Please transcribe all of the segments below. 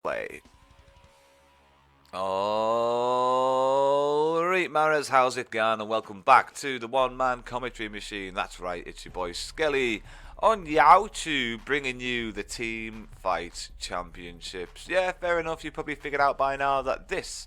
Play. Alright, Maras, how's it going? And welcome back to the one-man commentary machine. That's right, it's your boy Skelly on YouTube, bringing you the Team Fight Championships. Yeah, fair enough, you probably figured out by now that this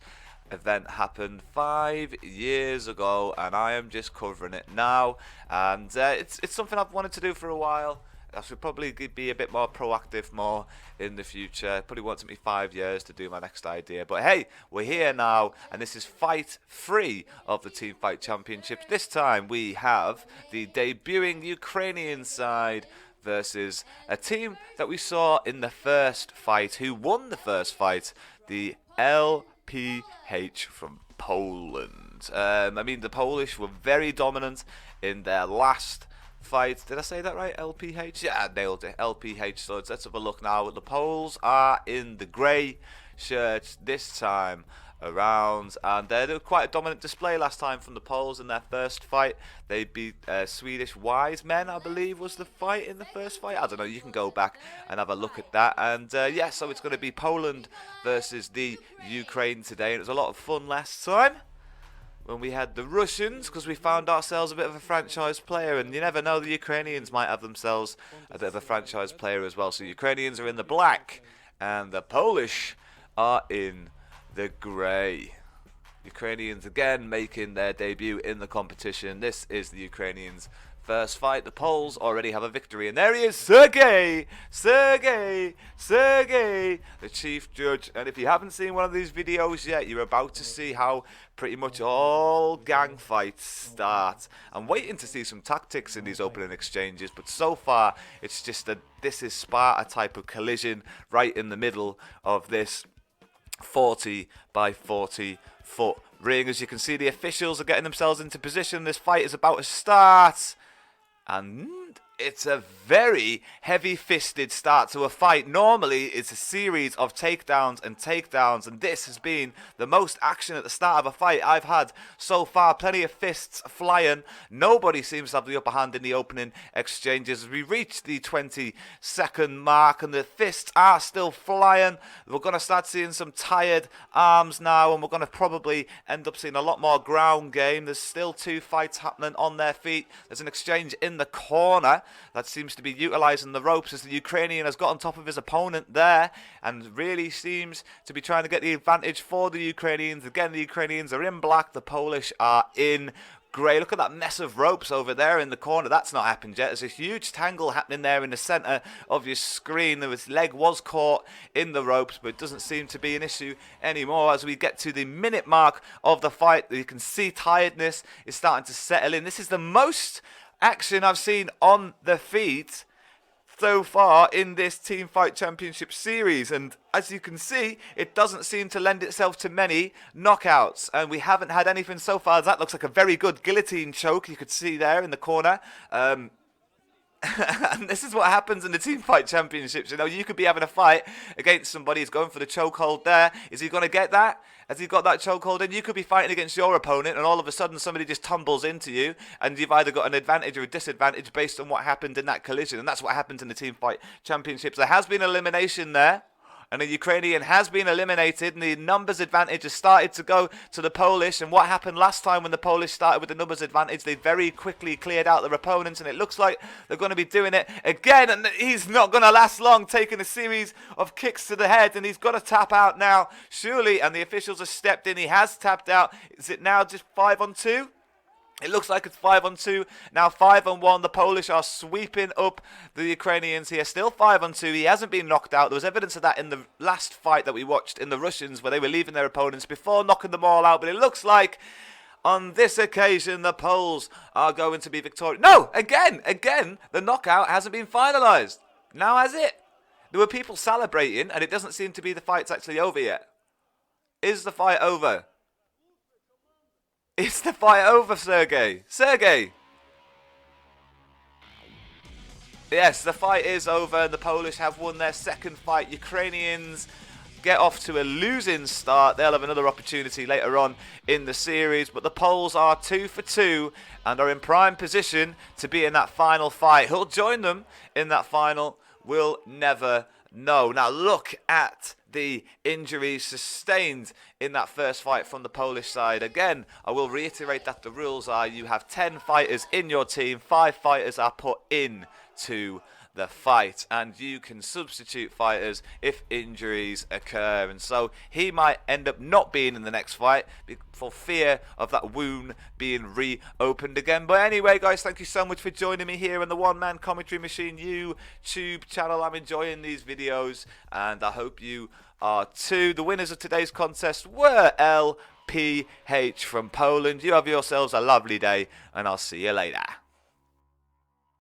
event happened 5 years ago, and I am just covering it now. And it's something I've wanted to do for a while. I should probably be a bit more proactive more in the future. It probably won't take me 5 years to do my next idea. But hey, we're here now, and this is Fight 3 of the Team Fight Championships. This time we have the debuting Ukrainian side versus a team that we saw in the first fight, who won the first fight, the LPH from Poland. I mean, the Polish were very dominant in their last fight. Did I say that right? LPH? Yeah, I nailed it. LPH. So let's have a look now. The Poles are in the grey shirts this time around, and they did quite a dominant display last time from the Poles in their first fight. They beat Swedish Wise Men, I believe, was the fight in the first fight. I don't know. You can go back and have a look at that. And yeah, so it's going to be Poland versus the Ukraine today, and it was a lot of fun last time when we had the Russians, because we found ourselves a bit of a franchise player, and you never know, the Ukrainians might have themselves a bit of a franchise player as well. So Ukrainians are in the black, and the Polish are in the grey. Ukrainians again making their debut in the competition. This is the Ukrainians' first fight. The Poles already have a victory, and there he is, Sergey, the chief judge. And if you haven't seen one of these videos yet, you're about to see how pretty much all gang fights start. I'm waiting to see some tactics in these opening exchanges, but so far it's just that this is Sparta type of collision right in the middle of this 40 by 40 foot ring. As you can see, the officials are getting themselves into position. This fight is about to start, and it's a very heavy-fisted start to a fight. Normally, it's a series of takedowns, and this has been the most action at the start of a fight I've had so far. Plenty of fists flying. Nobody seems to have the upper hand in the opening exchanges as we reach the 20-second mark, and the fists are still flying. We're going to start seeing some tired arms now, and we're going to probably end up seeing a lot more ground game. There's still two fights happening on their feet. There's an exchange in the corner that seems to be utilising the ropes as the Ukrainian has got on top of his opponent there and really seems to be trying to get the advantage for the Ukrainians. Again, the Ukrainians are in black, the Polish are in grey. Look at that mess of ropes over there in the corner. That's not happened yet. There's a huge tangle happening there in the centre of your screen. His leg was caught in the ropes, but it doesn't seem to be an issue anymore. As we get to the minute mark of the fight, you can see tiredness is starting to settle in. This is the most action I've seen on the feet so far in this Team Fight Championship series, and as you can see, it doesn't seem to lend itself to many knockouts, and we haven't had anything so far. That looks like a very good guillotine choke you could see there in the corner. And this is what happens in the Team Fight Championships. You know, you could be having a fight against somebody who's going for the chokehold there. Is he going to get that? Has he got that chokehold in? You could be fighting against your opponent, and all of a sudden somebody just tumbles into you, and you've either got an advantage or a disadvantage based on what happened in that collision. And that's what happened in the Team Fight Championships. There has been elimination there, and the Ukrainian has been eliminated, and the numbers advantage has started to go to the Polish. And what happened last time when the Polish started with the numbers advantage, they very quickly cleared out their opponents, and it looks like they're going to be doing it again. And he's not going to last long, taking a series of kicks to the head, and he's got to tap out now, surely. And the officials have stepped in. He has tapped out. Is it now just 5-on-2? It looks like it's 5-on-2. Now 5-on-1. The Polish are sweeping up the Ukrainians here. Still 5-on-2. He hasn't been knocked out. There was evidence of that in the last fight that we watched in the Russians, where they were leaving their opponents before knocking them all out. But it looks like on this occasion the Poles are going to be victorious. No! Again, the knockout hasn't been finalised. Now has it? There were people celebrating, and it doesn't seem to be the fight's actually over yet. Is the fight over? Is the fight over, Sergey? Sergey! Yes, the fight is over, and the Polish have won their second fight. Ukrainians get off to a losing start. They'll have another opportunity later on in the series, but the Poles are 2 for 2 and are in prime position to be in that final fight. Who'll join them in that final, we'll never know. Now look at the injuries sustained in that first fight from the Polish side. Again, I will reiterate that the rules are you have 10 fighters in your team, 5 fighters are put in to the fight, and you can substitute fighters if injuries occur. And so he might end up not being in the next fight for fear of that wound being reopened again. But anyway, guys, thank you so much for joining me here on the One Man Commentary Machine YouTube channel. I'm enjoying these videos, and I hope you are too. The winners of today's contest were LPH from Poland. You have yourselves a lovely day, and I'll see you later.